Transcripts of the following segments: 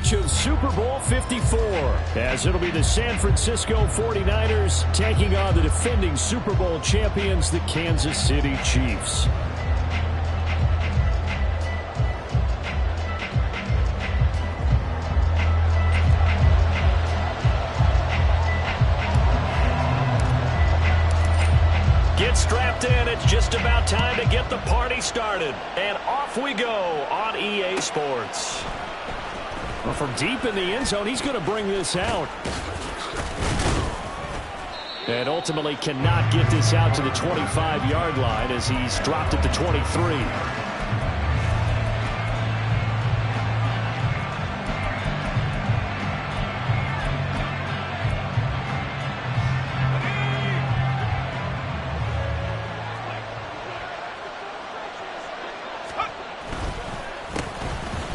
rematch of Super Bowl 54, as it'll be the San Francisco 49ers taking on the defending Super Bowl champions, the Kansas City Chiefs. Get strapped in. It's just about time to get the party started. And off we go on EA Sports. Well, from deep in the end zone, he's going to bring this out. And ultimately cannot get this out to the 25-yard line as he's dropped at the 23.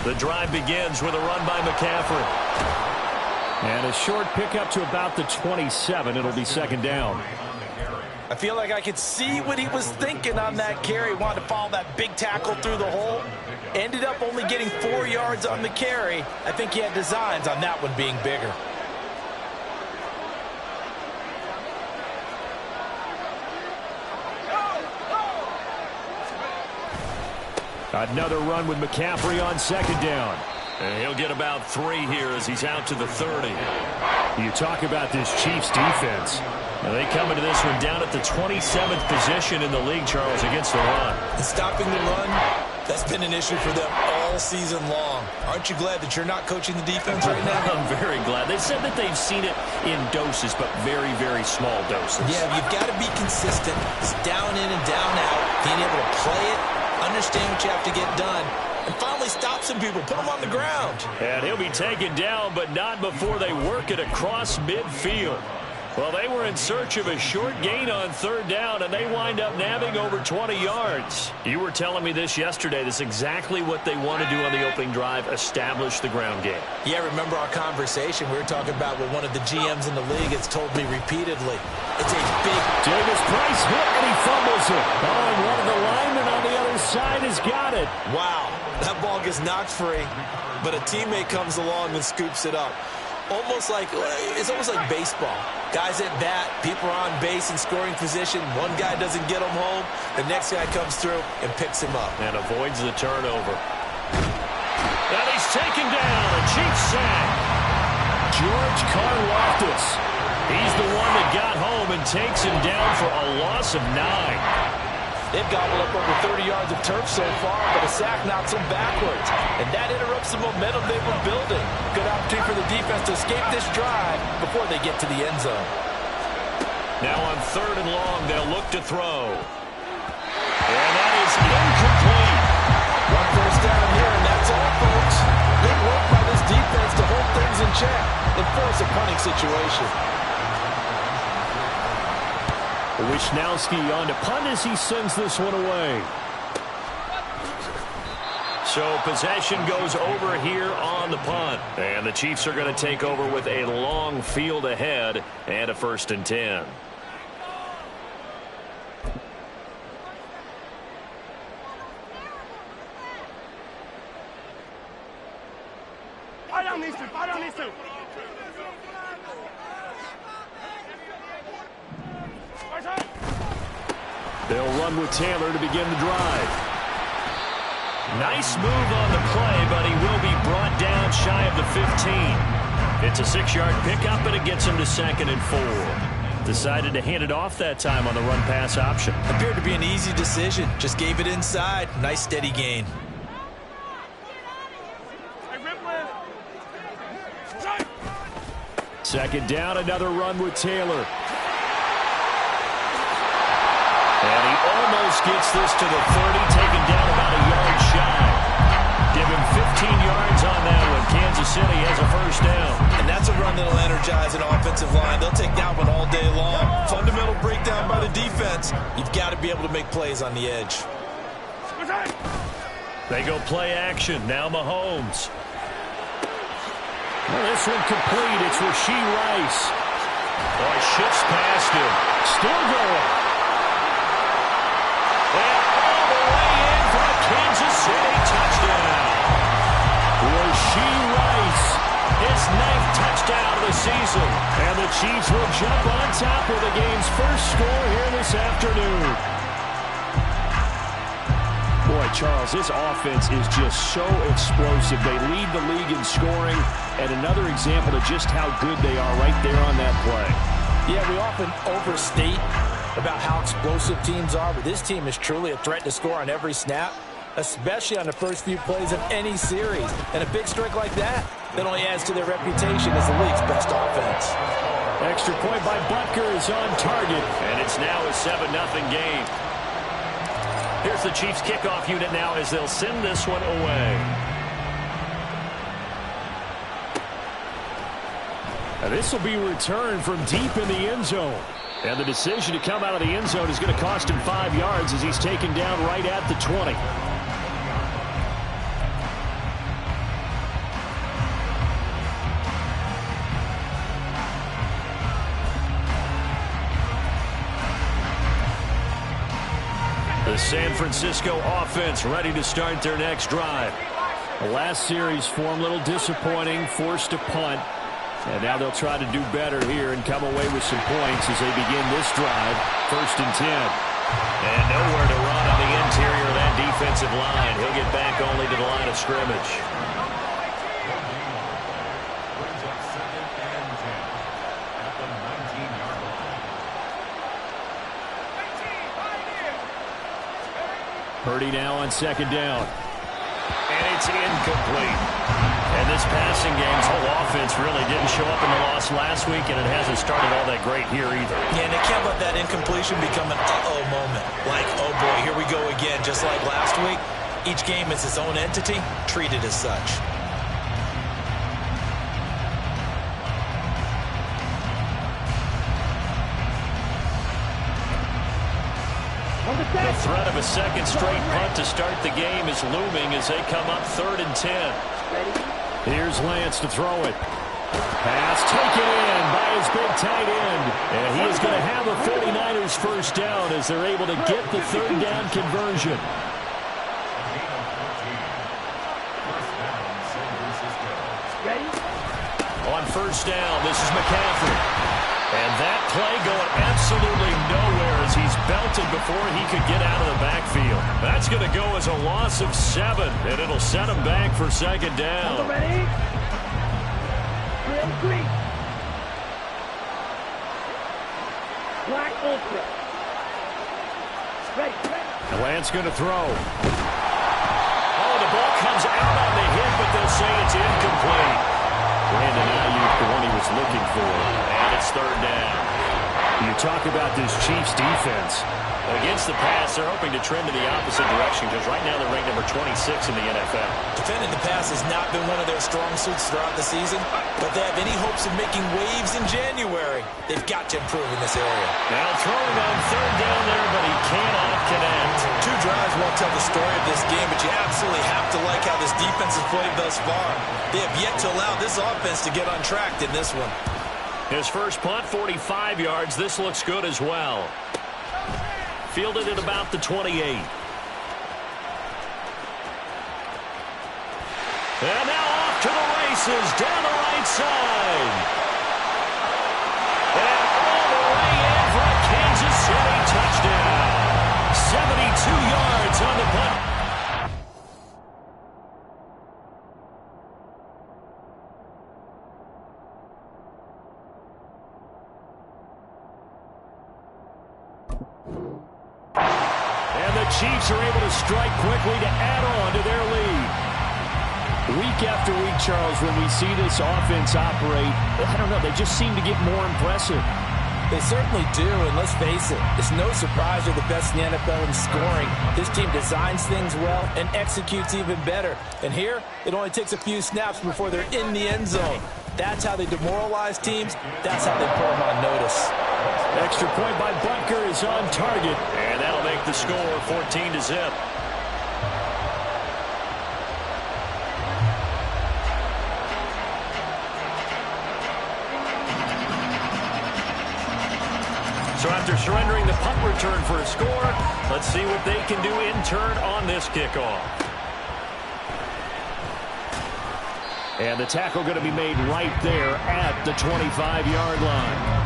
The drive begins with a run by McCaffrey. And a short pickup to about the 27. It'll be second down. I feel like I could see what he was thinking on that carry. Wanted to follow that big tackle through the hole. Ended up only getting 4 yards on the carry. I think he had designs on that one being bigger. Another run with McCaffrey on second down. And he'll get about 3 here as he's out to the 30. You talk about this Chiefs defense. Now they come into this one down at the 27th position in the league, Charles, against the run. And stopping the run, that's been an issue for them all season long. Aren't you glad that you're not coaching the defense right now? I'm very glad. They said that they've seen it in doses, but very, very small doses. Yeah, you've got to be consistent. It's down in and down out. Being able to play it, understand what you have to get done, and finally stop some people, put them on the ground. And he'll be taken down, but not before they work it across midfield. Well, they were in search of a short gain on third down, and they wind up nabbing over 20 yards. You were telling me this yesterday. This is exactly what they want to do on the opening drive, establish the ground game. Yeah, remember our conversation? We were talking about what one of the GMs in the league has told me repeatedly. It's a big... Davis Price hit, and he fumbles it. Oh, and one of the linemen on the other side has got it. Wow, that ball gets knocked free, but a teammate comes along and scoops it up. It's almost like baseball. Guys at bat, people are on base in scoring position. One guy doesn't get him home. The next guy comes through and picks him up. And avoids the turnover. And he's taken down. A Chiefs sack. George Karlaftis. He's the one that got home and takes him down for a loss of 9. They've gobbled up over 30 yards of turf so far, but a sack knocks them backwards. And that interrupts the momentum they were building. Good opportunity for the defense to escape this drive before they get to the end zone. Now on third and long, they'll look to throw. And that is incomplete. One first down here, and that's all, folks. Good work by this defense to hold things in check and force a punting situation. Wisnowski on to punt as he sends this one away. So possession goes over here on the punt. And the Chiefs are going to take over with a long field ahead and a 1st and 10. They'll run with Taylor to begin the drive. Nice move on the play, but he will be brought down shy of the 15. It's a 6-yard pickup, and it gets him to 2nd and 4. Decided to hand it off that time on the run-pass option. Appeared to be an easy decision. Just gave it inside. Nice steady gain. Second down, another run with Taylor. And he almost gets this to the 30, taken down about a yard shy. Give him 15 yards on that one. Kansas City has a 1st down. And that's a run that'll energize an offensive line. They'll take that one all day long. Fundamental breakdown by the defense. You've got to be able to make plays on the edge. They go play action. Now Mahomes. Well, this one complete. It's Rashee Rice. Boy, shifts past him. Still going. And all the way in for a Kansas City touchdown. Rashee Rice Chiefs will jump on top with the game's first score here this afternoon. Boy, Charles, this offense is just so explosive. They lead the league in scoring, and another example of just how good they are right there on that play. Yeah, we often overstate about how explosive teams are, but this team is truly a threat to score on every snap, especially on the first few plays of any series. And a big streak like that only adds to their reputation as the league's best offense. Extra point by Butker is on target, and it's now a 7-0 game. Here's the Chiefs kickoff unit now as they'll send this one away. And this will be returned from deep in the end zone. And the decision to come out of the end zone is going to cost him 5 yards as he's taken down right at the 20. The San Francisco offense ready to start their next drive. The last series form a little disappointing, forced to punt. And now they'll try to do better here and come away with some points as they begin this drive. 1st and 10. And nowhere to run on the interior of that defensive line. He'll get back only to the line of scrimmage. Purdy now on 2nd down. And it's incomplete. And this passing game's whole offense really didn't show up in the loss last week, and it hasn't started all that great here either. Yeah, and they can't let that incompletion become an uh-oh moment. Like, oh boy, here we go again. Just like last week, each game is its own entity, treated as such. The threat of a second straight punt to start the game is looming as they come up 3rd and 10. Here's Lance to throw it. Pass taken in by his big tight end. And he is going to have a 49ers first down as they're able to get the 3rd down conversion. On 1st down, this is McCaffrey. And that play going absolutely nowhere as he's belted before he could get out of the backfield. That's going to go as a loss of 7, and it'll set him back for 2nd down. Ready? Green. Black ultra. Ready. Lance going to throw. Oh, the ball comes out on the hit, but they'll say it's incomplete. Brandon Ayuk, the one he was looking for. And it's 3rd down. You talk about this Chiefs defense. Against the pass, they're hoping to trend in the opposite direction because right now they're ranked number 26 in the NFL. Defending the pass has not been one of their strong suits throughout the season, but they have any hopes of making waves in January. They've got to improve in this area. Now throwing on 3rd down there, but he cannot connect. 2 drives won't tell the story of this game, but you absolutely have to like how this defense has played thus far. They have yet to allow this offense to get untracked in this one. His first punt, 45 yards. This looks good as well. Fielded at about the 28. And now off to the races down the right side. And all the way in for a Kansas City touchdown. 72 yards on the punt. Chiefs are able to strike quickly to add on to their lead. Week after week, Charles, when we see this offense operate, I don't know, they just seem to get more impressive. They certainly do, and let's face it, it's no surprise they're the best in the NFL in scoring. This team designs things well and executes even better. And here, it only takes a few snaps before they're in the end zone. That's how they demoralize teams. That's how they put them on notice. Extra point by Butker is on target, and that'll make the score 14-0. So after surrendering the punt return for a score, let's see what they can do in turn on this kickoff. And the tackle going to be made right there at the 25-yard line.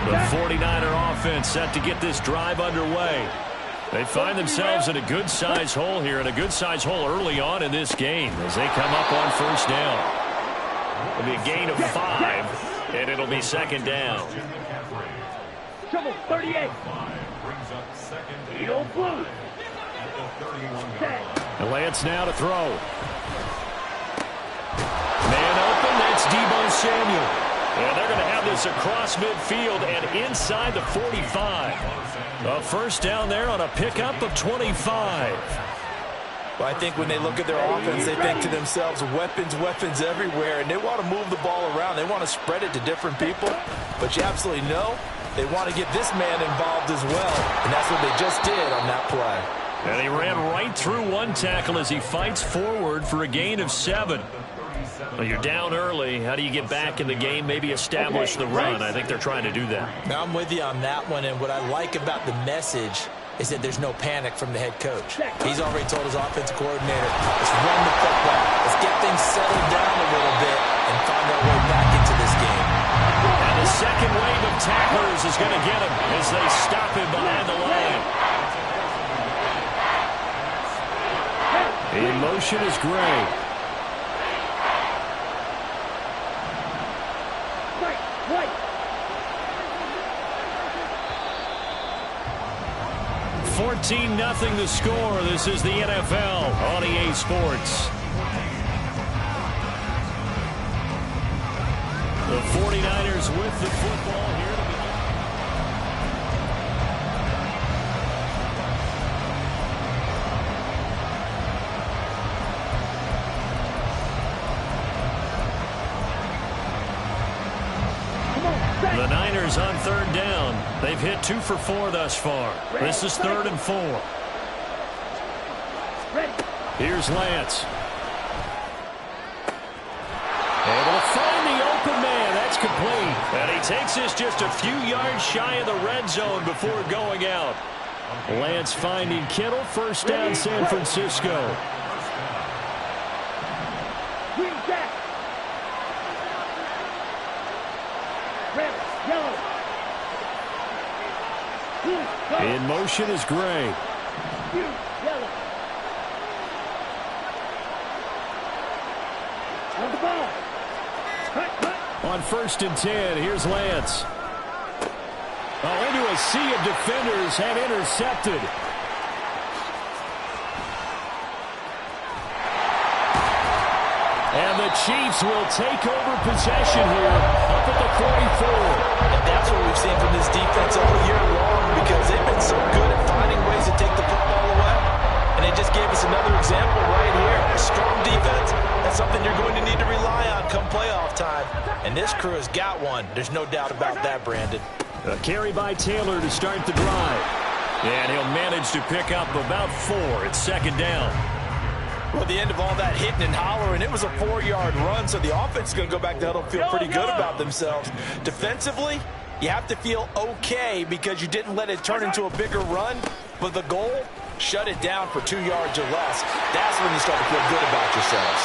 The 49er offense set to get this drive underway. They find themselves in a good-sized hole here, and a good-sized hole early on in this game as they come up on first down. It'll be a gain of 5, and it'll be second down. Trouble, 38. Eagle blue. And Lance now to throw. Man open, that's Deebo Samuel. And they're going to have this across midfield and inside the 45. A first down there on a pickup of 25. Well, I think when they look at their offense, they think to themselves, weapons, weapons everywhere, and they want to move the ball around. They want to spread it to different people, but you absolutely know they want to get this man involved as well, and that's what they just did on that play. And he ran right through one tackle as he fights forward for a gain of 7. Well, you're down early. How do you get back in the game, maybe establish the run? I think they're trying to do that. Now, I'm with you on that one, and what I like about the message is that there's no panic from the head coach. He's already told his offensive coordinator, let's run the football. Let's get things settled down a little bit and find our way back into this game. And the second wave of tacklers is going to get him as they stop him behind the line. In motion is Gray. Right. 14-0 the score. This is the NFL on EA Sports. The 49ers with the football here to begin. The Niners on third down. They've hit 2 for 4 thus far. This is 3rd and 4. Here's Lance. Able to find the open man. That's complete. And he takes this just a few yards shy of the red zone before going out. Lance finding Kittle. First down, San Francisco. In motion is Gray. On the ball. On 1st and 10, here's Lance. Oh, into a sea of defenders and intercepted. And the Chiefs will take over possession here up at the 44. And that's what we've seen from this defense all year long, because they've been so good at finding ways to take the football away. And they just gave us another example right here. A strong defense, that's something you're going to need to rely on come playoff time. And this crew has got one. There's no doubt about that, Brandon. A carry by Taylor to start the drive. And he'll manage to pick up about 4. It's second down. Well, at the end of all that hitting and hollering, it was a 4-yard run, so the offense is going to go back to huddle, feel pretty good about themselves. Defensively, you have to feel okay because you didn't let it turn into a bigger run, but the goal, shut it down for 2 yards or less. That's when you start to feel good about yourselves.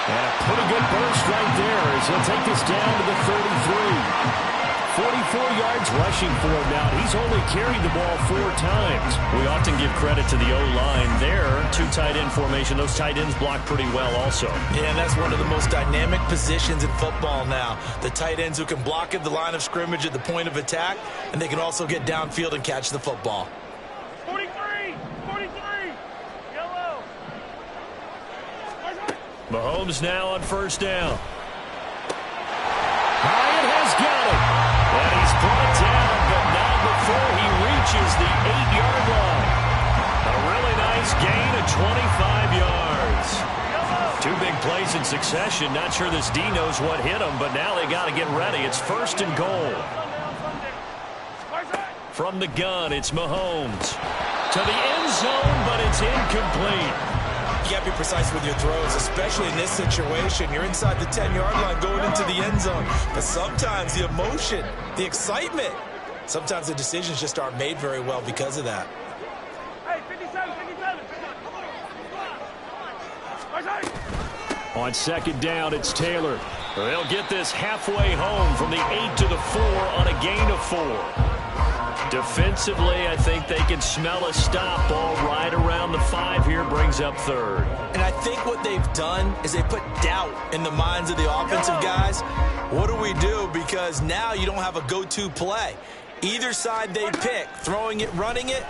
And a pretty good burst right there as he'll take this down to the 33. 44 yards rushing for him now. He's only carried the ball 4 times. We often give credit to the O-line there. 2 tight end formation. Those tight ends block pretty well also. Yeah, and that's one of the most dynamic positions in football now. The tight ends who can block at the line of scrimmage at the point of attack, and they can also get downfield and catch the football. 43! Yellow! Mahomes now on first down. Hyatt has got it. And he's brought down, but not before he reaches the 8-yard line. A really nice gain of 25 yards. 2 big plays in succession. Not sure this D knows what hit him, but now they got to get ready. It's 1st and goal. From the gun, it's Mahomes. To the end zone, but it's incomplete. You got to be precise with your throws, especially in this situation. You're inside the 10-yard line going into the end zone. But sometimes the emotion, the excitement, sometimes the decisions just aren't made very well because of that. Hey, 57. On second down, it's Taylor. They'll get this halfway home from the 8 to the 4 on a gain of 4. Defensively, I think they can smell a stop. Ball right around the 5 here, brings up third. And I think what they've done is they put doubt in the minds of the offensive guys. What do we do? Because now you don't have a go-to play. Either side they pick, throwing it, running it,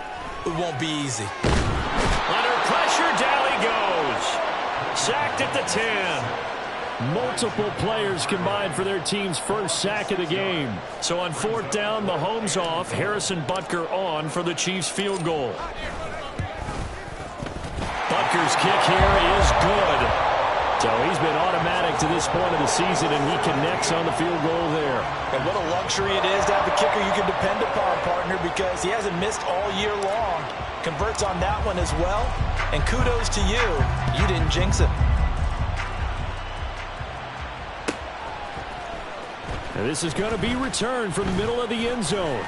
it won't be easy. Under pressure, down he goes. Sacked at the 10. Multiple players combined for their team's first sack of the game. So on fourth down, Mahomes off. Harrison Butker on for the Chiefs field goal. Butker's kick here is good. So he's been automatic to this point of the season, and he connects on the field goal there. And what a luxury it is to have a kicker you can depend upon, partner, because he hasn't missed all year long. Converts on that one as well. And kudos to you. You didn't jinx it. And this is going to be returned from the middle of the end zone.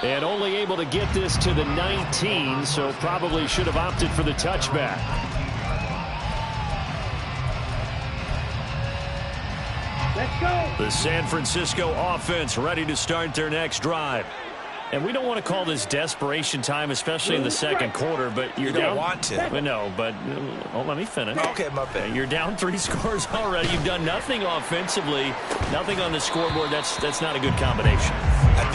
And only able to get this to the 19, so probably should have opted for the touchback. Let's go. The San Francisco offense ready to start their next drive. And we don't want to call this desperation time, especially in the second quarter, but you're You don't down. want to. No, but let me finish. Okay, my bad. You're down 3 scores already. You've done nothing offensively, nothing on the scoreboard. That's not a good combination. I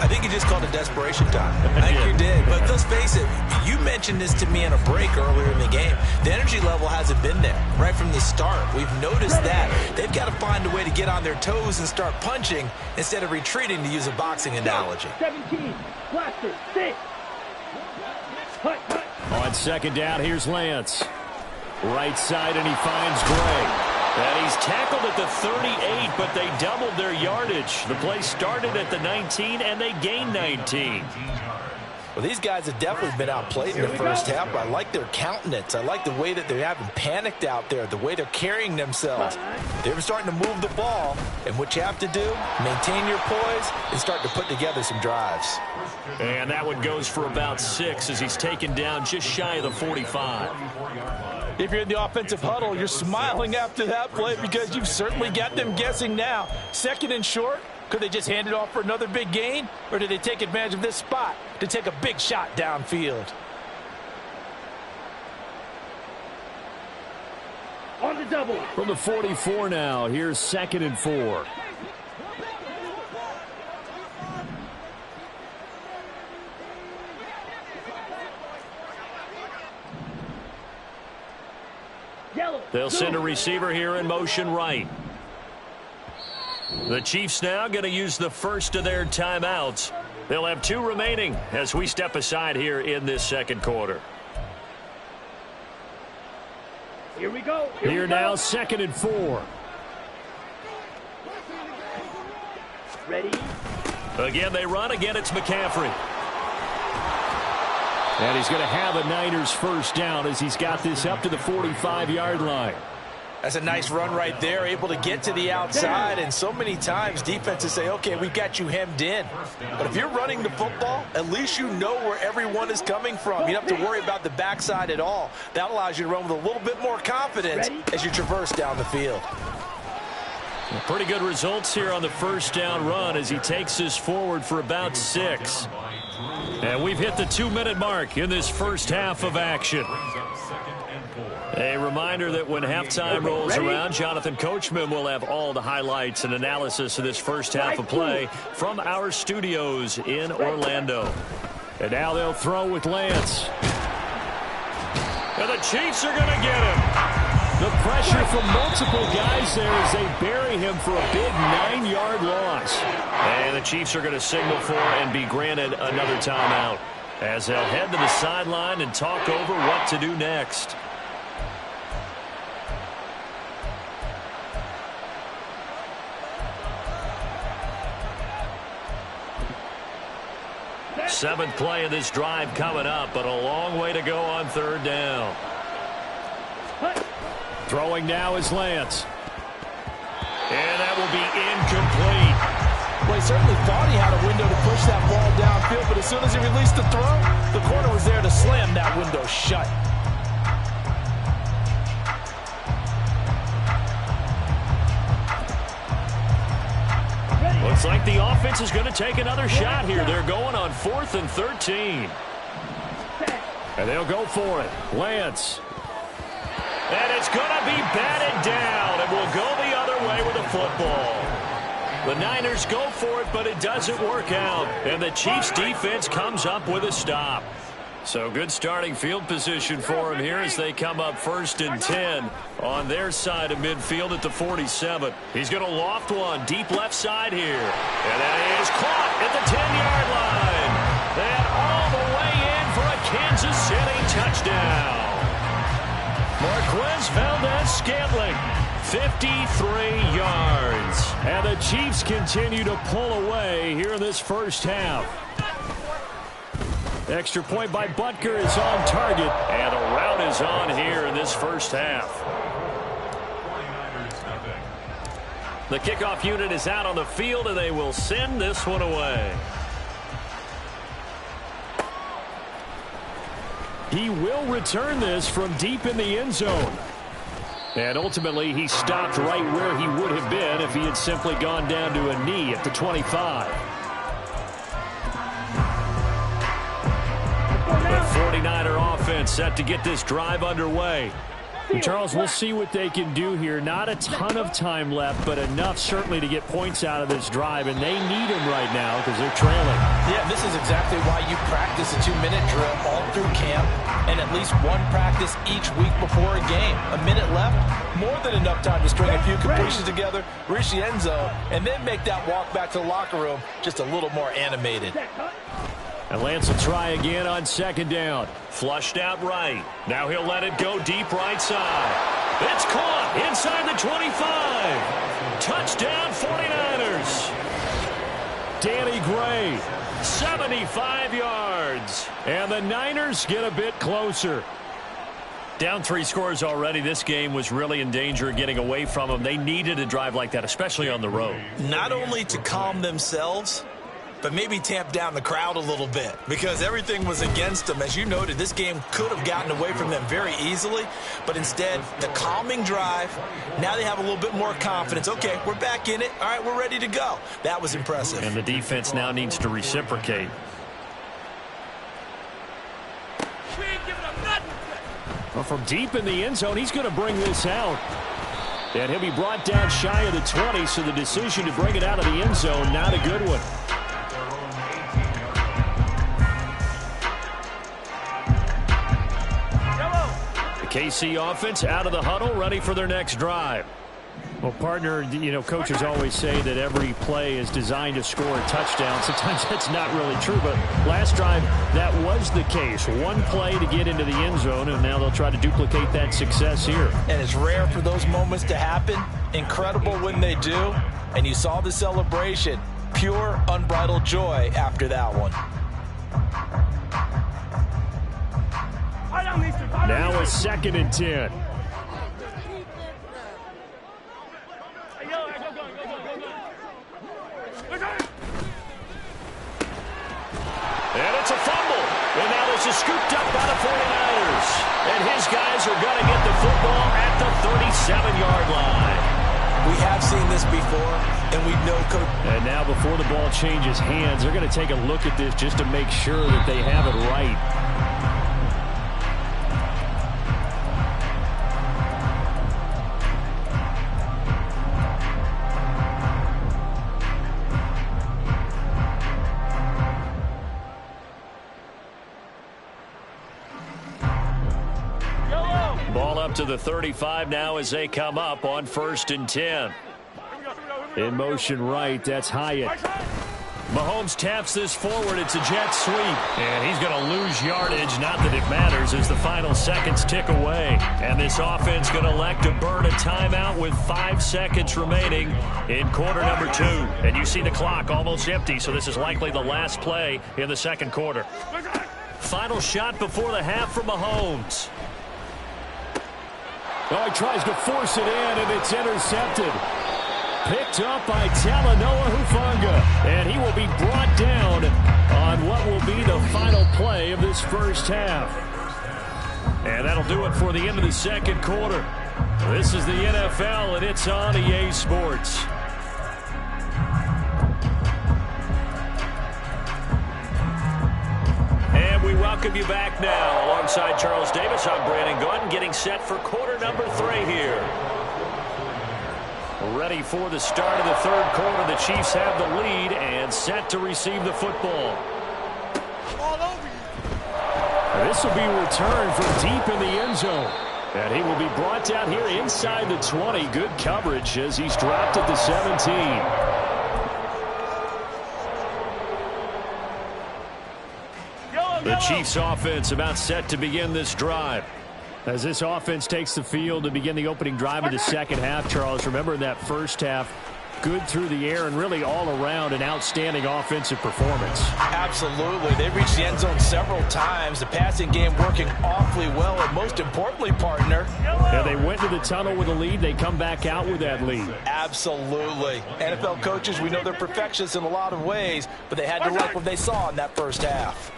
think you just called it desperation time. I think you did. But let's face it, you mentioned this to me in a break earlier in the game. The energy level hasn't been there right from the start. We've noticed that. They've got to find a way to get on their toes and start punching instead of retreating, to use a boxing analogy. 17. Blaster. 6. Hut, hut. On second down, here's Lance. Right side, and he finds Gray. And he's tackled at the 38, but they doubled their yardage. The play started at the 19, and they gained 19. Well, these guys have definitely been outplayed in the first half, but I like their countenance. I like the way that they haven't panicked out there, the way they're carrying themselves. They're starting to move the ball, and what you have to do, maintain your poise and start to put together some drives. And that one goes for about 6 as he's taken down just shy of the 45. If you're in the offensive huddle, you're smiling after that play because you've certainly got them guessing now. Second and short, could they just hand it off for another big gain? Or did they take advantage of this spot to take a big shot downfield? On the double. From the 44 now, here's 2nd and 4. They'll send a receiver here in motion right. The Chiefs now going to use the first of their timeouts. They'll have 2 remaining as we step aside here in this second quarter. Here we go. Here now, 2nd and 4. Ready. Again, they run. Again, it's McCaffrey. And he's going to have a Niners first down as he's got this up to the 45-yard line. That's a nice run right there, able to get to the outside. And so many times defenses say, okay, we've got you hemmed in. But if you're running the football, at least you know where everyone is coming from. You don't have to worry about the backside at all. That allows you to run with a little bit more confidence as you traverse down the field. Pretty good results here on the first down run as he takes this forward for about 6. And we've hit the 2-minute mark in this first half of action. A reminder that when halftime rolls around, Jonathan Coachman will have all the highlights and analysis of this first half of play from our studios in Orlando. And now they'll throw with Lance. And the Chiefs are going to get him. The pressure from multiple guys there as they bury him for a big 9-yard loss. And the Chiefs are going to signal for and be granted another timeout as they'll head to the sideline and talk over what to do next. Seventh play of this drive coming up, but a long way to go on third down. Throwing now is Lance. And that will be incomplete. Well, he certainly thought he had a window to push that ball downfield, but as soon as he released the throw, the corner was there to slam that window shut. Looks like the offense is going to take another shot here. They're going on 4th and 13. And they'll go for it. Lance. And it's going to be batted down. It will go the other way with the football. The Niners go for it, but it doesn't work out. And the Chiefs defense comes up with a stop. So good starting field position for him here as they come up 1st and 10 on their side of midfield at the 47. He's going to loft one deep left side here. And that is caught at the 10-yard line. And all the way in for a Kansas City touchdown. Marquez Valdez-Scantling, 53 yards. And the Chiefs continue to pull away here in this first half. Extra point by Butker is on target, and a rout is on here in this first half. The kickoff unit is out on the field, and they will send this one away. He will return this from deep in the end zone. And ultimately, he stopped right where he would have been if he had simply gone down to a knee at the 25. The 49er offense set to get this drive underway. And Charles, we'll see what they can do here. Not a ton of time left, but enough certainly to get points out of this drive, and they need them right now because they're trailing. Yeah, this is exactly why you practice a 2-minute drill all through camp and at least one practice each week before a game. A minute left, more than enough time to string a few completions together, reach the end zone, and then make that walk back to the locker room just a little more animated. And Lance will try again on 2nd down. Flushed out right. Now he'll let it go deep right side. It's caught inside the 25. Touchdown 49ers. Danny Gray, 75 yards. And the Niners get a bit closer. Down 3 scores already. This game was really in danger of getting away from them. They needed a drive like that, especially on the road. Not only to calm themselves, but maybe tamp down the crowd a little bit because everything was against them. As you noted, this game could have gotten away from them very easily, but instead, the calming drive, now they have a little bit more confidence. Okay, we're back in it. All right, we're ready to go. That was impressive. And the defense now needs to reciprocate. Well, from deep in the end zone, he's going to bring this out. And he'll be brought down shy of the 20, so the decision to bring it out of the end zone, not a good one. KC offense out of the huddle, ready for their next drive. Well, partner, you know, coaches always say that every play is designed to score a touchdown. Sometimes that's not really true, but last drive, that was the case. One play to get into the end zone, and now they'll try to duplicate that success here. And it's rare for those moments to happen. Incredible when they do. And you saw the celebration. Pure, unbridled joy after that one. Now a 2nd and 10. And it's a fumble. And now this is scooped up by the 49ers. And his guys are going to get the football at the 37-yard line. We have seen this before, and we know coach. And now before the ball changes hands, they're going to take a look at this just to make sure that they have it right. Ball up to the 35 now as they come up on 1st and 10. In motion right, that's Hyatt. Mahomes taps this forward. It's a jet sweep. And he's going to lose yardage. Not that it matters as the final seconds tick away. And this offense going to elect to burn a timeout with 5 seconds remaining in quarter number 2. And you see the clock almost empty, so this is likely the last play in the 2nd quarter. Final shot before the half for Mahomes. Oh, he tries to force it in, and it's intercepted. Picked up by Talanoa Hufanga. And he will be brought down on what will be the final play of this first half. And that'll do it for the end of the second quarter. This is the NFL, and it's on EA Sports. And we welcome you back now. Alongside Charles Davis, I'm Brandon Gunn, getting set for quarter number 3 here. Ready for the start of the third quarter. The Chiefs have the lead and set to receive the football. This will be returned from deep in the end zone. And he will be brought down here inside the 20. Good coverage as he's dropped at the 17. The Chiefs offense about set to begin this drive. As this offense takes the field to begin the opening drive of the second half, Charles, remember in that first half, good through the air and really all around an outstanding offensive performance. Absolutely. They reached the end zone several times. The passing game working awfully well, and most importantly, partner. Yeah, they went to the tunnel with a lead. They come back out with that lead. Absolutely. NFL coaches, we know they're perfectionists in a lot of ways, but they had to like what they saw in that first half.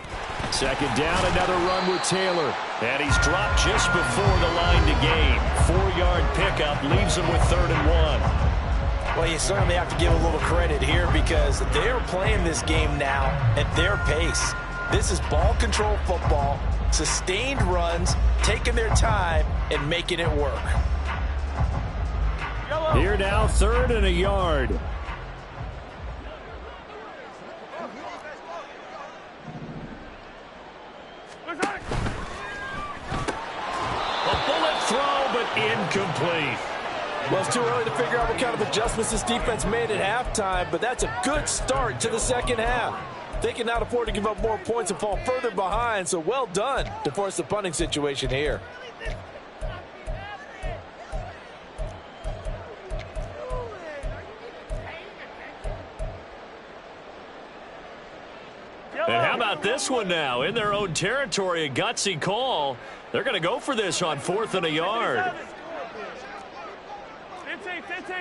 Second down, another run with Taylor. And he's dropped just before the line to gain. 4-yard pickup leaves him with 3rd and 1. Well, you certainly have to give a little credit here because they're playing this game now at their pace. This is ball control football, sustained runs, taking their time and making it work. Here now, 3rd and a yard. Incomplete. Well, it's too early to figure out what kind of adjustments this defense made at halftime, but that's a good start to the second half. They cannot afford to give up more points and fall further behind, so well done to force the punting situation here. And how about this one now? In their own territory, a gutsy call. They're going to go for this on 4th and a yard. 15.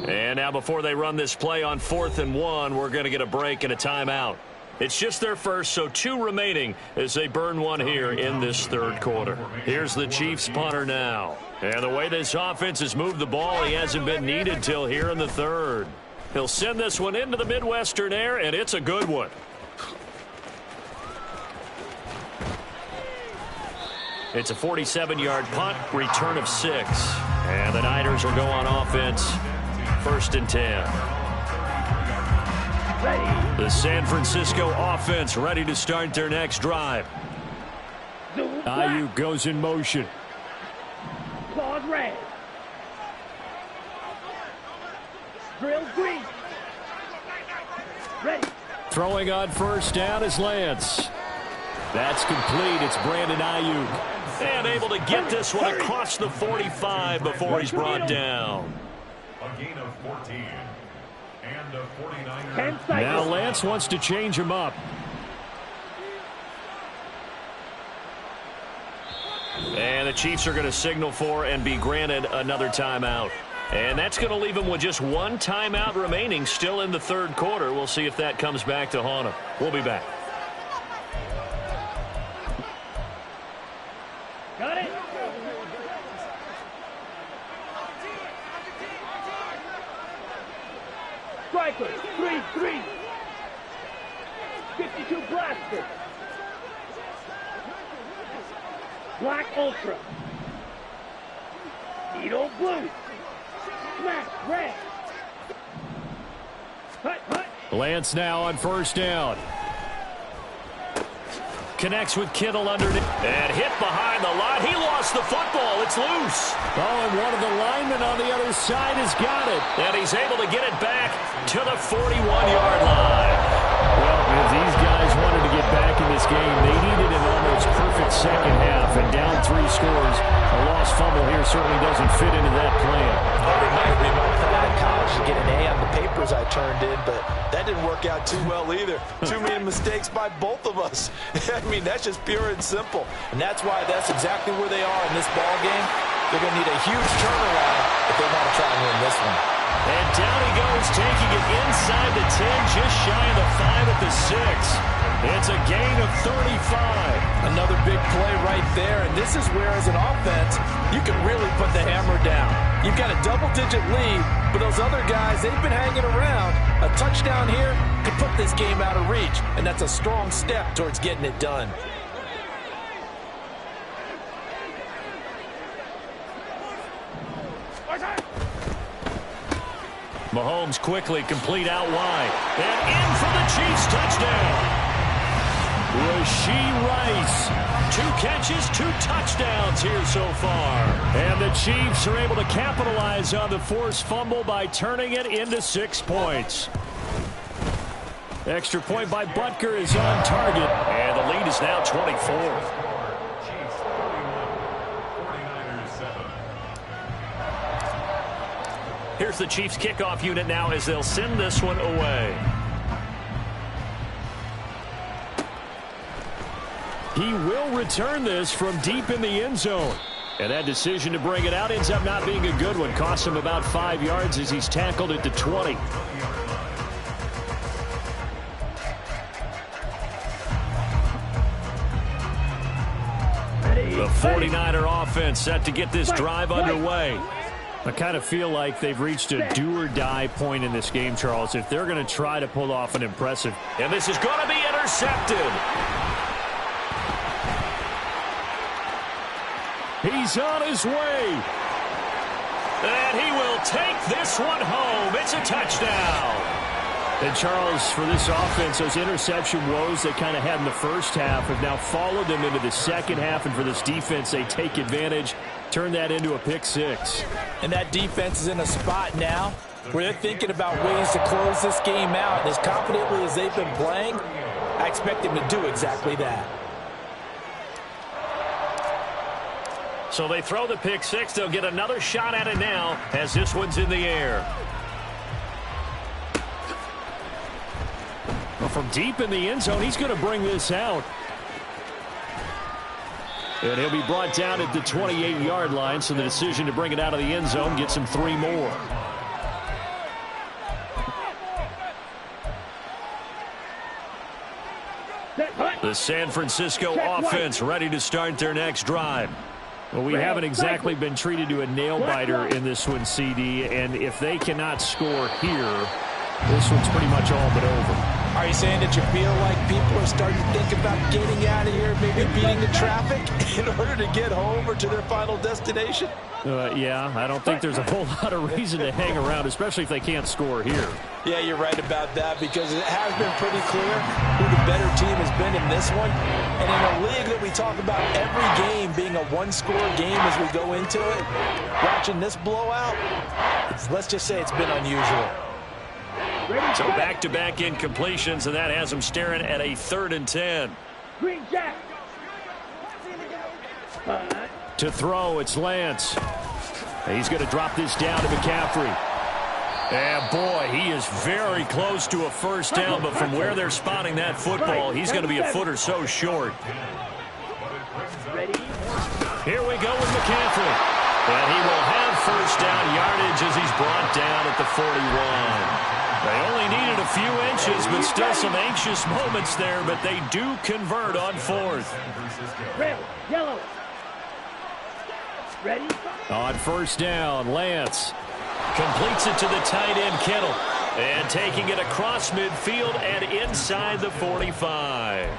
And now before they run this play on 4th and 1, we're going to get a break and a timeout. It's just their first, so 2 remaining as they burn one here in this third quarter. Here's the Chiefs punter now. And the way this offense has moved the ball, he hasn't been needed till here in the third. He'll send this one into the Midwestern air, and it's a good one. It's a 47-yard punt, return of 6. And the Niners will go on offense, 1st and 10. Ready. The San Francisco offense ready to start their next drive. Ayuk goes in motion. Claude red. Drill green. Ready. Throwing on 1st down is Lance. That's complete. It's Brandon Ayuk. And able to get this one across the 45 before he's brought down. A gain of 14. And a 49er. 10 seconds. Now Lance wants to change him up. And the Chiefs are going to signal for and be granted another timeout. And that's going to leave him with just 1 timeout remaining still in the third quarter. We'll see if that comes back to haunt him. We'll be back. Got it. Striker, 3-3. 52 blaster. Black Ultra. Needle blue. Smash red. Hut, hut. Lance now on 1st down. Connects with Kittle underneath. And hit behind the line. He lost the football. It's loose. Oh, and one of the linemen on the other side has got it. And he's able to get it back to the 41-yard line. Well, if these guys wanted to get back in this game, they needed an almost perfect second half. And down 3 scores, a lost fumble here certainly doesn't fit into that plan. It reminds me of my plan in college to get an A on the papers I turned in, but that didn't work out too well either. Too many mistakes by both of us. I mean, that's just pure and simple. And that's why that's exactly where they are in this ball game. They're going to need a huge turnaround if they want to try and win this one. And down he goes, taking it inside the 10, just shy of the 5 at the 6. It's a gain of 35. Another big play right there, and this is where, as an offense, you can really put the hammer down. You've got a double-digit lead, but those other guys, they've been hanging around. A touchdown here could put this game out of reach, and that's a strong step towards getting it done. Mahomes quickly complete out wide. And in for the Chiefs touchdown. Rashee Rice. 2 catches, 2 touchdowns here so far. And the Chiefs are able to capitalize on the forced fumble by turning it into 6 points. Extra point by Butker is on target. And the lead is now 24. Here's the Chiefs kickoff unit now as they'll send this one away. He will return this from deep in the end zone. And that decision to bring it out ends up not being a good one. Costs him about 5 yards as he's tackled at the 20. The 49er offense set to get this drive underway. I kind of feel like they've reached a do-or-die point in this game, Charles, if they're going to try to pull off an impressive. And this is going to be intercepted. He's on his way. And he will take this one home. It's a touchdown. And, Charles, for this offense, those interception woes they kind of had in the first half have now followed them into the second half. And for this defense, they take advantage, turn that into a pick 6. And that defense is in a spot now where they're thinking about ways to close this game out. And as confidently as they've been playing, I expect them to do exactly that. So they throw the pick 6. They'll get another shot at it now as this one's in the air. Well, from deep in the end zone, he's going to bring this out. And he'll be brought down at the 28-yard line, so the decision to bring it out of the end zone gets him 3 more. The San Francisco offense ready to start their next drive. Well, we haven't exactly been treated to a nail-biter in this one, CD, and if they cannot score here, this one's pretty much all but over. Are you saying that you feel like people are starting to think about getting out of here, maybe beating the traffic in order to get home or to their final destination? Yeah, I don't think there's a whole lot of reason to hang around, especially if they can't score here. Yeah, you're right about that because it has been pretty clear who the better team has been in this one. And in a league that we talk about every game being a one-score game as we go into it, watching this blowout, let's just say it's been unusual. So back-to-back incompletions, and that has them staring at a 3rd and 10. Green Jack. To throw, it's Lance. He's going to drop this down to McCaffrey. And boy, he is very close to a first down, but from where they're spotting that football, he's going to be a foot or so short. Here we go with McCaffrey. And he will have first down yardage as he's brought down at the 41. They only needed a few inches, but still some anxious moments there, but they do convert on 4th. Red, yellow. Ready? On first down, Lance completes it to the tight end, Kittle. And taking it across midfield and inside the 45.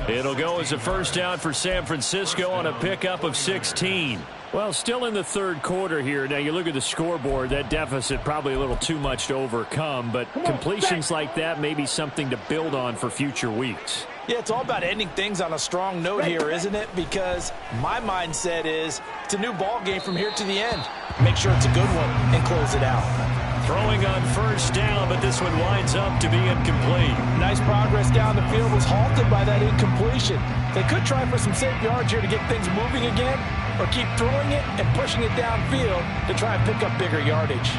It'll go as a first down for San Francisco on a pickup of 16. Well, still in the 3rd quarter here. Now, you look at the scoreboard, that deficit probably a little too much to overcome, but completions like that may be something to build on for future weeks. Yeah, it's all about ending things on a strong note here, isn't it? Because my mindset is it's a new ball game from here to the end. Make sure it's a good one and close it out. Throwing on first down, but this one winds up to be incomplete. Nice progress down the field was halted by that incompletion. They could try for some safe yards here to get things moving again, or keep throwing it and pushing it downfield to try and pick up bigger yardage.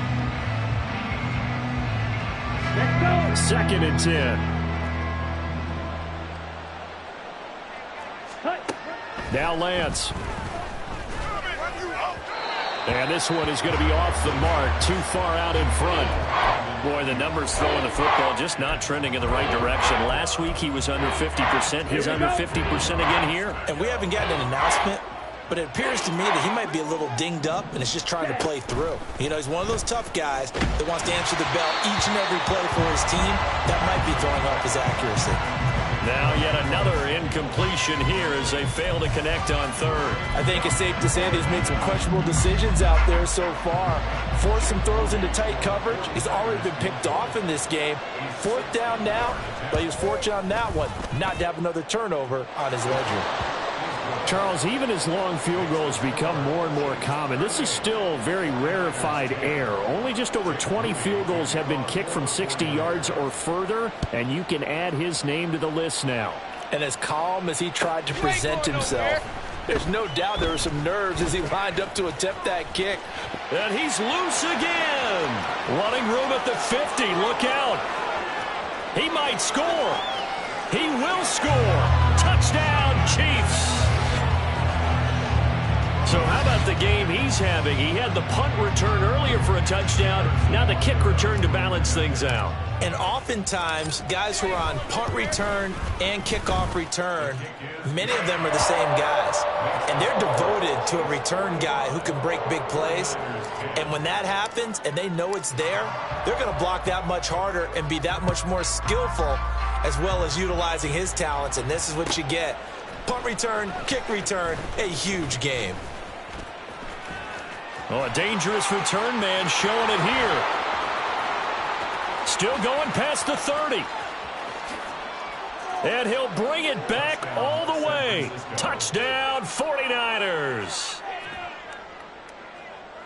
Let's go. 2nd and 10. Now Lance. And this one is going to be off the mark, too far out in front. Boy, the numbers throwing the football just not trending in the right direction. Last week he was under 50%. He's under 50% again here. And we haven't gotten an announcement, but it appears to me that he might be a little dinged up and is just trying to play through. You know, he's one of those tough guys that wants to answer the bell each and every play for his team. That might be throwing off his accuracy. Now yet another incompletion here as they fail to connect on third. I think it's safe to say that he's made some questionable decisions out there so far. Forced some throws into tight coverage. He's already been picked off in this game. Fourth down now, but he was fortunate on that one not to have another turnover on his ledger. Charles, even as long field goals become more and more common, this is still very rarefied air. Only just over 20 field goals have been kicked from 60 yards or further, and you can add his name to the list now. And as calm as he tried to present himself, there's no doubt there were some nerves as he lined up to attempt that kick. And he's loose again. Running room at the 50. Look out. He might score. He will score. Touchdown, Chiefs. So how about the game he's having? He had the punt return earlier for a touchdown. Now the kick return to balance things out. And oftentimes, guys who are on punt return and kickoff return, many of them are the same guys. And they're devoted to a return guy who can break big plays. And when that happens and they know it's there, they're going to block that much harder and be that much more skillful, as well as utilizing his talents. And this is what you get. Punt return, kick return, a huge game. Oh, a dangerous return man showing it here. Still going past the 30. And he'll bring it back all the way. Touchdown, 49ers.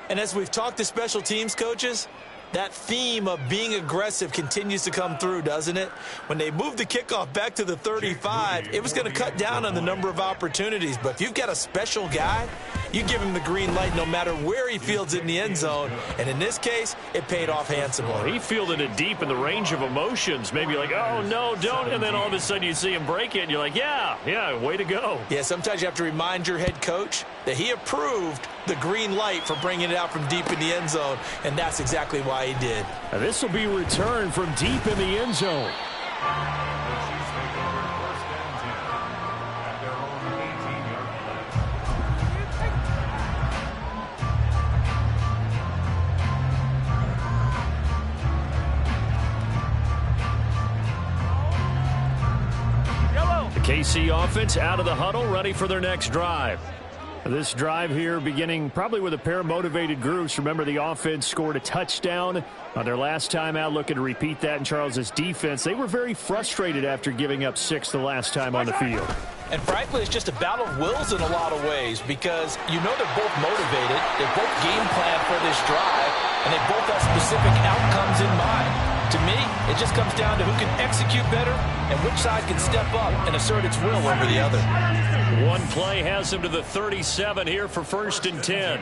And as we've talked to special teams coaches, that theme of being aggressive continues to come through, doesn't it? When they moved the kickoff back to the 35, it was going to cut down on the number of opportunities. But if you've got a special guy, you give him the green light no matter where he fields it in the end zone. And in this case, it paid off handsomely. Well, he fielded it deep in the range of emotions. Maybe like, oh, no, don't. And then all of a sudden you see him break it, and you're like, yeah, way to go. Yeah, sometimes you have to remind your head coach that he approved the green light for bringing it out from deep in the end zone, and that's exactly why he did. Now, this will be returned from deep in the end zone. The KC offense out of the huddle, ready for their next drive. This drive here beginning probably with a pair of motivated groups. Remember, the offense scored a touchdown on their last time out, looking to repeat that in Charles's defense. They were very frustrated after giving up 6 the last time on the field. And frankly, it's just a battle of wills in a lot of ways, because you know they're both motivated, they both game plan for this drive, and they both have specific outcomes in mind. To me, it just comes down to who can execute better and which side can step up and assert its will over the other. One play has him to the 37 here for 1st and 10.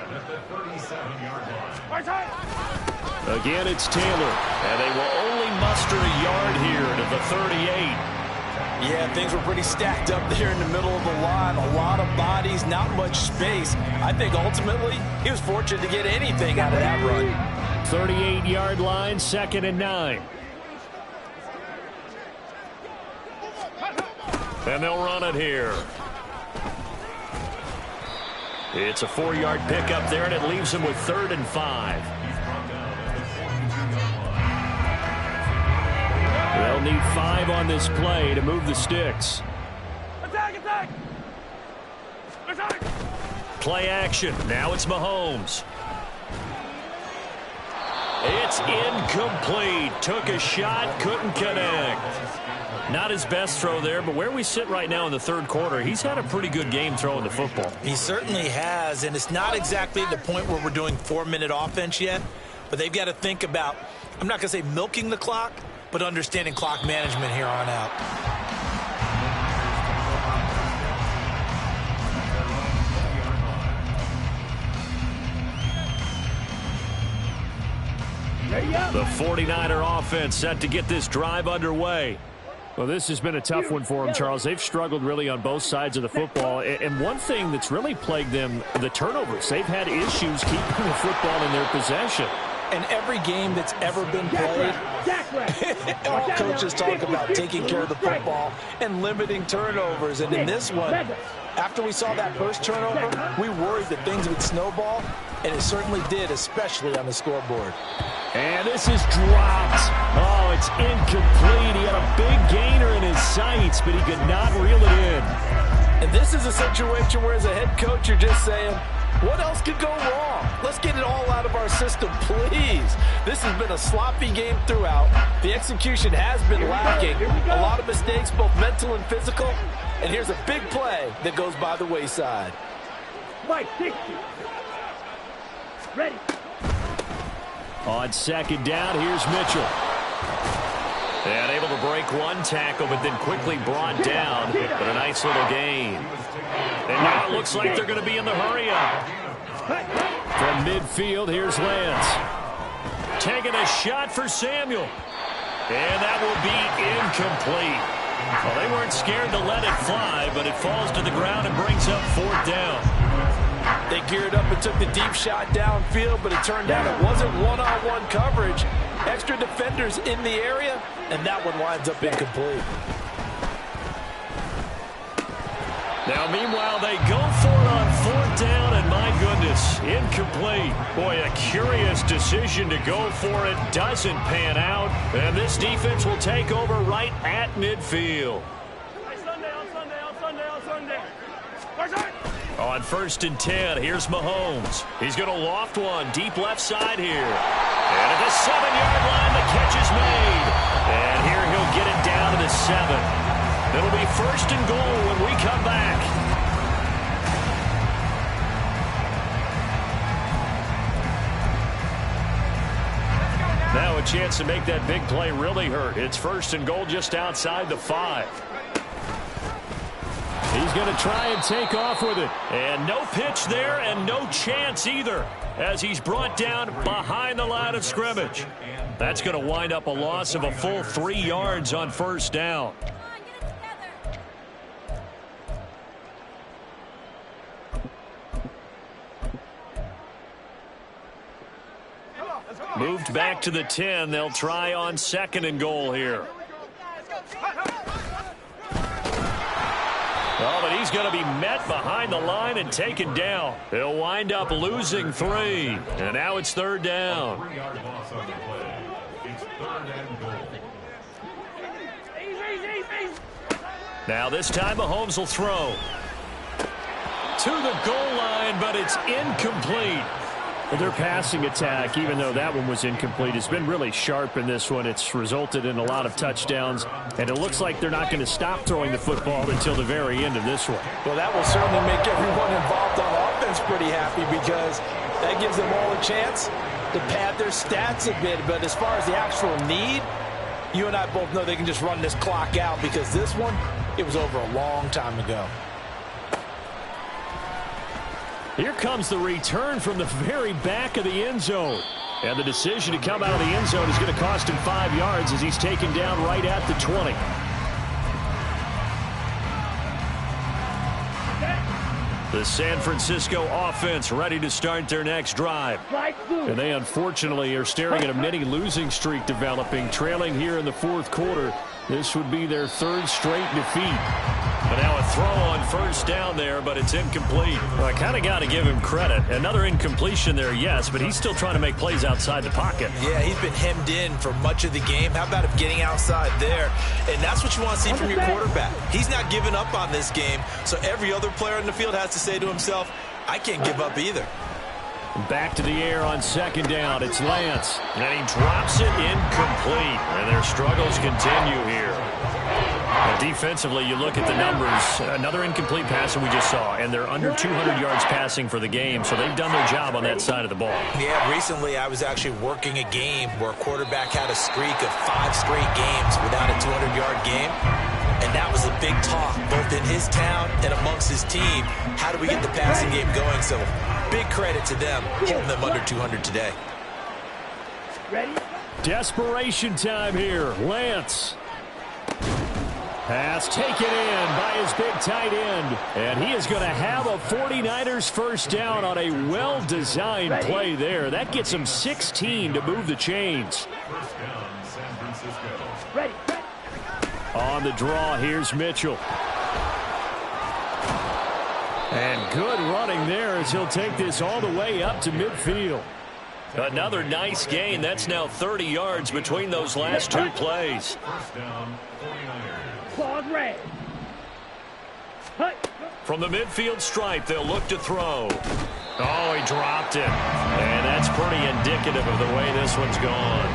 Again, it's Taylor, and they will only muster a yard here to the 38. Yeah, things were pretty stacked up there in the middle of the line. A lot of bodies, not much space. I think ultimately he was fortunate to get anything out of that run. 38-yard line, 2nd and 9. And they'll run it here. It's a 4-yard pickup there, and it leaves them with 3rd and 5. They'll need 5 on this play to move the sticks. Attack! Play action. Now it's Mahomes. It's incomplete. Took a shot, couldn't connect. Not his best throw there, but where we sit right now in the 3rd quarter, he's had a pretty good game throwing the football. He certainly has, and it's not exactly the point where we're doing 4-minute offense yet, but they've got to think about, I'm not going to say milking the clock, but understanding clock management here on out. The 49er offense set to get this drive underway. Well, this has been a tough one for them, Charles. They've struggled really on both sides of the football. And one thing that's really plagued them, the turnovers. They've had issues keeping the football in their possession. And every game that's ever been played, all coaches talk about taking care of the football and limiting turnovers. And in this one, after we saw that first turnover, we worried that things would snowball, and it certainly did, especially on the scoreboard. And this is dropped. Oh, it's incomplete. He had a big gainer in his sights, but he could not reel it in. And this is a situation where, as a head coach, you're just saying, what else could go wrong? Let's get it all out of our system, please. This has been a sloppy game throughout. The execution has been lacking. A lot of mistakes, both mental and physical. And here's a big play that goes by the wayside. Mike, 60. Ready. On second down, here's Mitchell. And able to break one tackle, but then quickly brought down. But a nice little gain. And now it looks like they're going to be in the hurry-up. From midfield, here's Lance. Taking a shot for Samuel. And that will be incomplete. Well, they weren't scared to let it fly, but it falls to the ground and brings up fourth down. They geared up and took the deep shot downfield, but it turned out it wasn't one-on-one coverage. Extra defenders in the area, and that one winds up incomplete. Now, meanwhile, they go for it on fourth down, and my goodness, incomplete. Boy, a curious decision to go for it. Doesn't pan out, and this defense will take over right at midfield. On 1st and 10, here's Mahomes. He's going to loft one deep left side here. And at the 7-yard line, the catch is made. And here he'll get it down to the 7. It'll be 1st and goal when we come back. Now a chance to make that big play really hurt. It's 1st and goal just outside the 5. He's going to try and take off with it. And no pitch there and no chance either as he's brought down behind the line of scrimmage. That's going to wind up a loss of a full 3 yards on 1st down. Moved back to the 10. They'll try on 2nd and goal here. Oh, but he's going to be met behind the line and taken down. He'll wind up losing 3. And now it's 3rd down. 3-yard loss on the play. It's 3rd and goal. Now this time Mahomes will throw. To the goal line, but it's incomplete. Their passing attack, even though that one was incomplete, has been really sharp in this one. It's resulted in a lot of touchdowns, and it looks like they're not going to stop throwing the football until the very end of this one. Well, that will certainly make everyone involved on offense pretty happy, because that gives them all a chance to pad their stats a bit. But as far as the actual need, you and I both know they can just run this clock out, because this one, it was over a long time ago. Here comes the return from the very back of the end zone. And the decision to come out of the end zone is going to cost him 5 yards as he's taken down right at the 20. The San Francisco offense ready to start their next drive. And they unfortunately are staring at a mini losing streak developing, trailing here in the 4th quarter. This would be their 3rd straight defeat. But now a throw on 1st down there, but it's incomplete. Well, I kind of got to give him credit. Another incompletion there, yes, but he's still trying to make plays outside the pocket. Yeah, he's been hemmed in for much of the game. How about him getting outside there? And that's what you want to see from your quarterback. He's not giving up on this game, so every other player in the field has to say to himself, I can't give up either. Back to the air on 2nd down. It's Lance. And he drops it incomplete. And their struggles continue here. And defensively, you look at the numbers. Another incomplete pass that we just saw. And they're under 200 yards passing for the game. So they've done their job on that side of the ball. Yeah, recently I was actually working a game where a quarterback had a streak of 5 straight games without a 200-yard game. And that was a big talk, both in his town and amongst his team. How do we get the passing game going? So big credit to them, holding them under 200 today. Ready? Desperation time here. Lance. Pass taken in by his big tight end. And he is going to have a 49ers first down on a well-designed play there. That gets him 16 to move the chains. First down, San Francisco. Ready. On the draw, here's Mitchell. And good running there as he'll take this all the way up to midfield. Another nice gain. That's now 30 yards between those last two plays. First down, 49ers. Claws red. From the midfield stripe, they'll look to throw. Oh, he dropped it. And that's pretty indicative of the way this one's gone.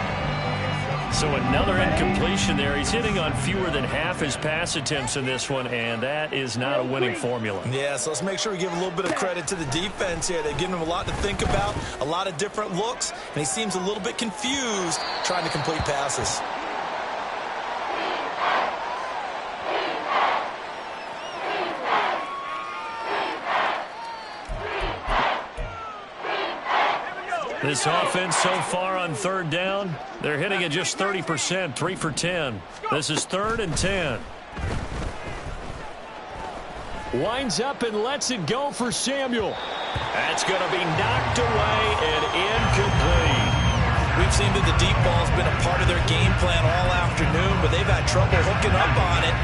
So another incompletion there. He's hitting on fewer than half his pass attempts in this one, and that is not a winning formula. Yeah, so let's make sure we give a little bit of credit to the defense here. They've given him a lot to think about, a lot of different looks, and he seems a little bit confused trying to complete passes. This offense so far on third down, they're hitting at just 30%, 3 for 10. This is 3rd and 10. Winds up and lets it go for Samuel. That's going to be knocked away and incomplete. We've seen that the deep ball's been a part of their game plan all afternoon, but they've had trouble hooking up on it,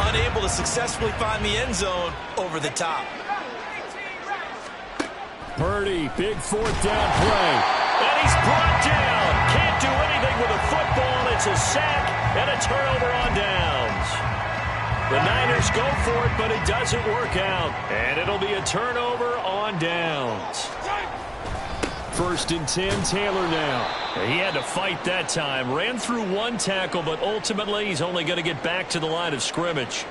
unable to successfully find the end zone over the top. Purdy, big 4th down play. And he's brought down. Can't do anything with a football. It's a sack and a turnover on downs. The Niners go for it, but it doesn't work out. And it'll be a turnover on downs. 1st and 10, Taylor now. He had to fight that time. Ran through one tackle, but ultimately he's only going to get back to the line of scrimmage.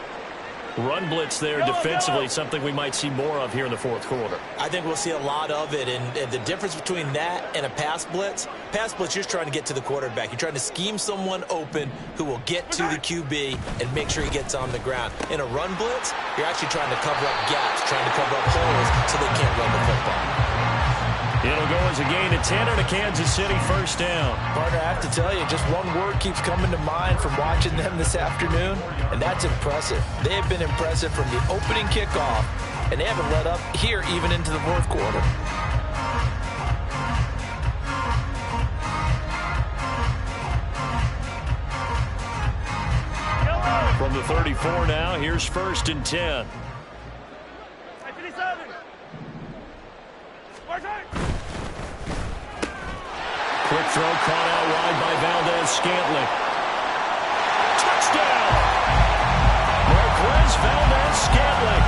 Run blitz there defensively, something we might see more of here in the 4th quarter. I think we'll see a lot of it, and the difference between that and a pass blitz, you're just trying to get to the quarterback. You're trying to scheme someone open who will get to the QB and make sure he gets on the ground. In a run blitz, you're actually trying to cover up gaps, trying to cover up holes so they can't run the football. It'll go as a gain of 10 and a Kansas City first down. Partner, I have to tell you, just one word keeps coming to mind from watching them this afternoon, and that's impressive. They have been impressive from the opening kickoff, and they haven't let up here even into the 4th quarter. From the 34 now, here's 1st and 10. Quick throw caught out wide by Valdez-Scantling. Touchdown! Marquez Valdez-Scantling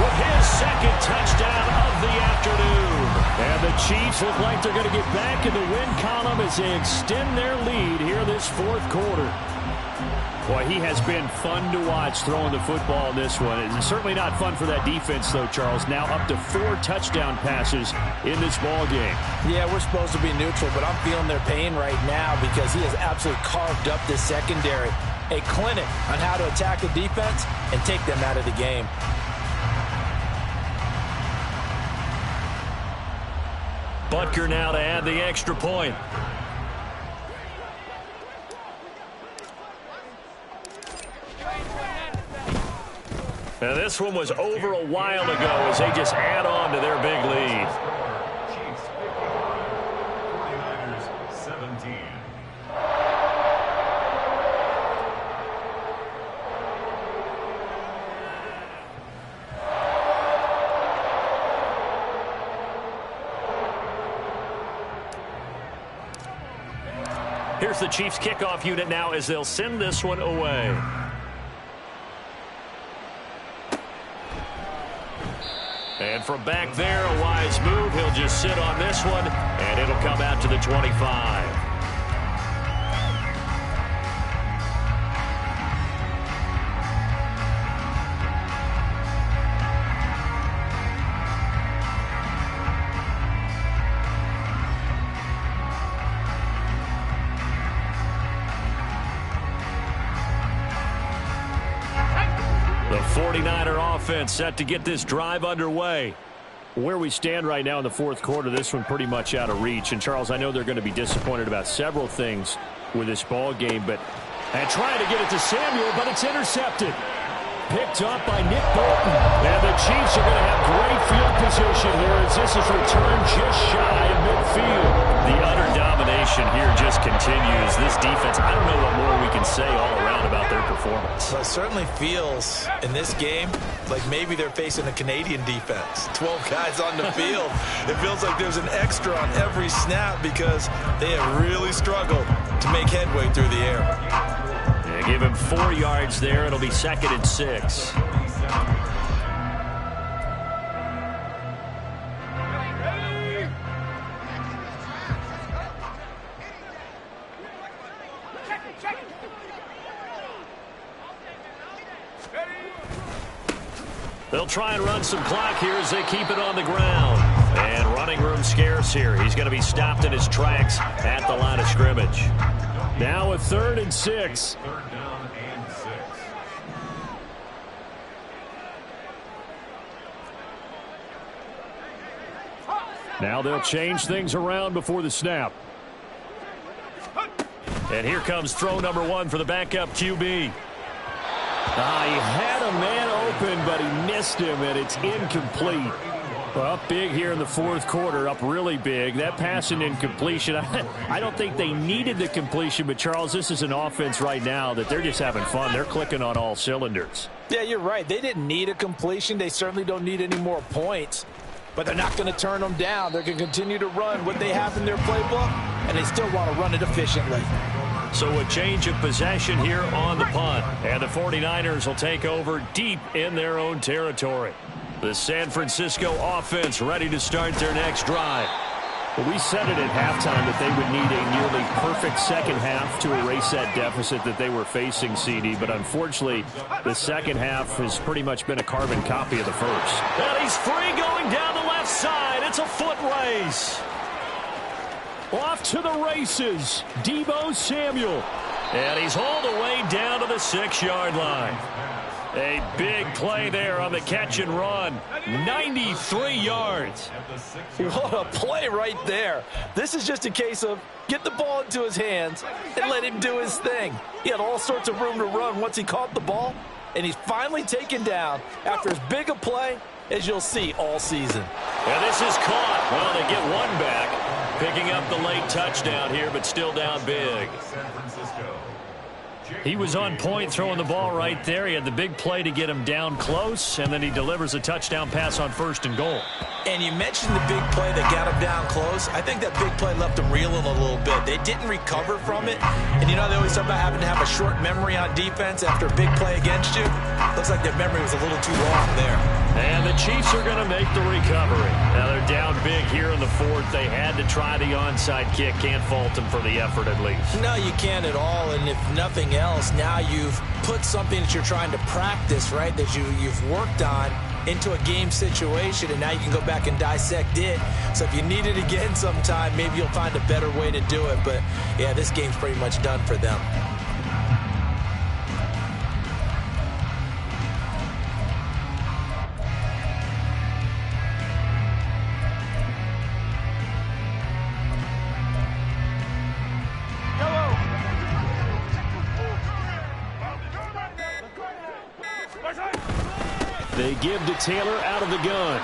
with his 2nd touchdown of the afternoon. And the Chiefs look like they're going to get back in the win column as they extend their lead here this 4th quarter. Boy, he has been fun to watch throwing the football in this one. It's certainly not fun for that defense, though, Charles. Now up to 4 touchdown passes in this ball game. Yeah, we're supposed to be neutral, but I'm feeling their pain right now because he has absolutely carved up this secondary. A clinic on how to attack the defense and take them out of the game. Butker now to add the extra point. Now this one was over a while ago as they just add on to their big lead. Chiefs 49ers 17. Here's the Chiefs kickoff unit now as they'll send this one away. And from back there, a wise move. He'll just sit on this one, and it'll come out to the 25. The 49er offense set to get this drive underway. Where we stand right now in the 4th quarter, this one pretty much out of reach. And, Charles, I know they're going to be disappointed about several things with this ball game, but and trying to get it to Samuel, but it's intercepted. picked up by Nick Bolton. And the Chiefs are going to have great field position here as this is returned just shy of midfield. The utter domination here just continues. This defense, I don't know what more we can say all around about their performance. Well, it certainly feels in this game like maybe they're facing a Canadian defense. 12 guys on the field. It feels like there's an extra on every snap because they have really struggled to make headway through the air. They give him 4 yards there. It'll be 2nd and 6. They'll try and run some clock here as they keep it on the ground. And running room scarce here. He's going to be stopped in his tracks at the line of scrimmage. Now a 3rd and 6. 3rd down and 6. Now they'll change things around before the snap. And here comes throw number 1 for the backup QB. He had a man open, but he missed him, and it's incomplete. Up big here in the 4th quarter, up really big. That pass and incompletion, I don't think they needed the completion, but, Charles, this is an offense right now that they're just having fun. They're clicking on all cylinders. Yeah, you're right. They didn't need a completion. They certainly don't need any more points, but they're not going to turn them down. They're going to continue to run what they have in their playbook, and they still want to run it efficiently. So a change of possession here on the punt. And the 49ers will take over deep in their own territory. The San Francisco offense ready to start their next drive. Well, we said it at halftime that they would need a nearly perfect second half to erase that deficit that they were facing, CD. But unfortunately, the second half has pretty much been a carbon copy of the first. And he's free going down the left side. It's a foot race. Off to the races, Deebo Samuel. And he's hauled away down to the 6-yard line. A big play there on the catch and run. 93 yards. What a play right there. This is just a case of get the ball into his hands and let him do his thing. He had all sorts of room to run once he caught the ball, and he's finally taken down after as big a play as you'll see all season. And this is caught. Well, they get one back. Picking up the late touchdown here, but still down big. He was on point throwing the ball right there. He had the big play to get him down close, and then he delivers a touchdown pass on 1st and goal. And you mentioned the big play that got him down close. I think that big play left him reeling a little bit. They didn't recover from it. And you know, they always talk about having to have a short memory on defense after a big play against you. Looks like their memory was a little too long there. And the Chiefs are going to make the recovery. Now they're down big here in the 4th. They had to try the onside kick. Can't fault them for the effort at least. No, you can't at all. And if nothing else, now you've put something that you're trying to practice, right, that you've worked on into a game situation, and now you can go back and dissect it. So if you need it again sometime, maybe you'll find a better way to do it. But, yeah, this game's pretty much done for them. They give to Taylor out of the gun.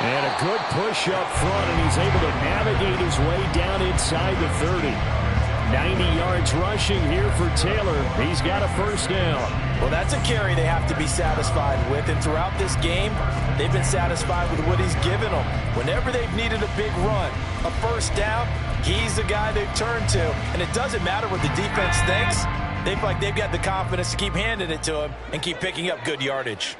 And a good push up front, and he's able to navigate his way down inside the 30. 90 yards rushing here for Taylor. He's got a 1st down. Well, that's a carry they have to be satisfied with. And throughout this game, they've been satisfied with what he's given them. Whenever they've needed a big run, a 1st down, he's the guy they've turned to. And it doesn't matter what the defense thinks. They feel like they've got the confidence to keep handing it to him and keep picking up good yardage.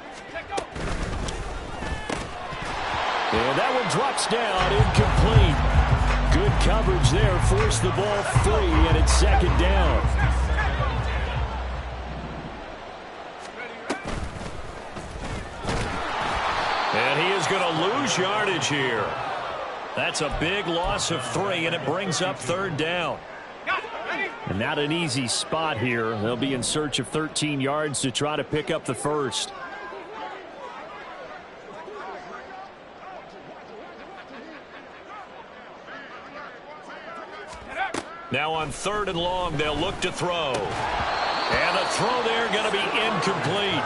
And that one drops down, incomplete. Good coverage there, forced the ball free, and it's 2nd down. And he is going to lose yardage here. That's a big loss of 3, and it brings up 3rd down. And not an easy spot here. They'll be in search of 13 yards to try to pick up the 1st. Now on 3rd and long, they'll look to throw. And the throw there going to be incomplete.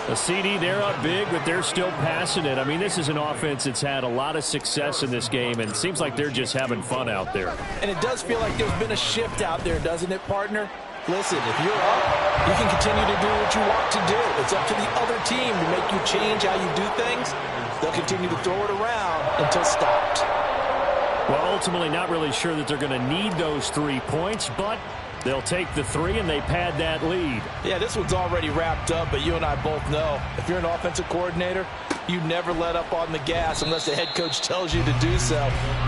A CD, they're up big, but they're still passing it. I mean, this is an offense that's had a lot of success in this game, and it seems like they're just having fun out there. And it does feel like there's been a shift out there, doesn't it, partner? Listen, if you're up, you can continue to do what you want to do. It's up to the other team to make you change how you do things. They'll continue to throw it around until stopped. Well, ultimately, not really sure that they're going to need those 3 points, but they'll take the 3 and they pad that lead. Yeah, this one's already wrapped up, but you and I both know if you're an offensive coordinator, you never let up on the gas unless the head coach tells you to do so.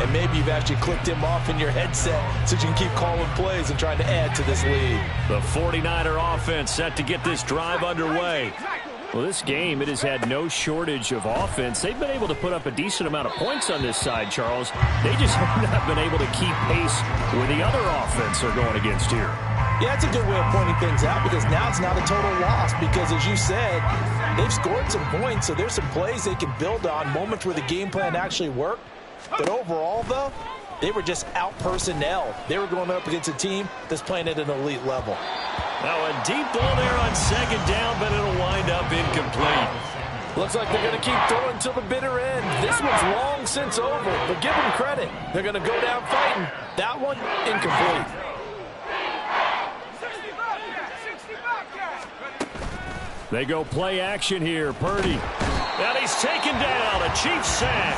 And maybe you've actually clicked him off in your headset so you can keep calling plays and trying to add to this lead. The 49er offense set to get this drive underway. Well, this game, it has had no shortage of offense. They've been able to put up a decent amount of points on this side, Charles. They just have not been able to keep pace with the other offense they're going against here. Yeah, that's a good way of pointing things out because now it's not a total loss because, as you said, they've scored some points, so there's some plays they can build on, moments where the game plan actually worked. But overall, though, they were just out-personnel. They were going up against a team that's playing at an elite level. Now a deep ball there on second down, but it'll wind up incomplete. Looks like they're going to keep throwing till the bitter end. This one's long since over, but give them credit. They're going to go down fighting. That one, incomplete. They go play action here. Purdy. And he's taken down. A Chiefs sack.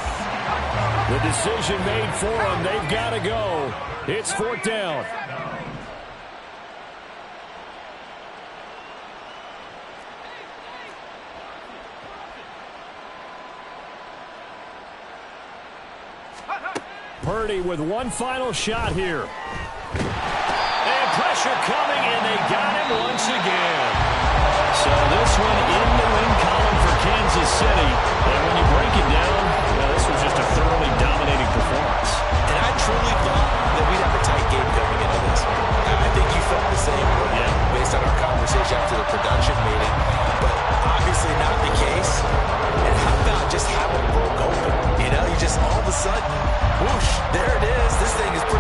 The decision made for them. They've got to go. It's 4th down. Purdy with one final shot here. And pressure coming, and they got him once again. So this one in the win column for Kansas City. And when you break it down, well, this was just a thoroughly dominating performance. And I truly thought that we'd have a tight game going into this. I think you felt the same way, based on our conversation after the production meeting. But obviously not the case. And how about just how it broke open? You know, you just all of a sudden, whoosh, there it is. This thing is pretty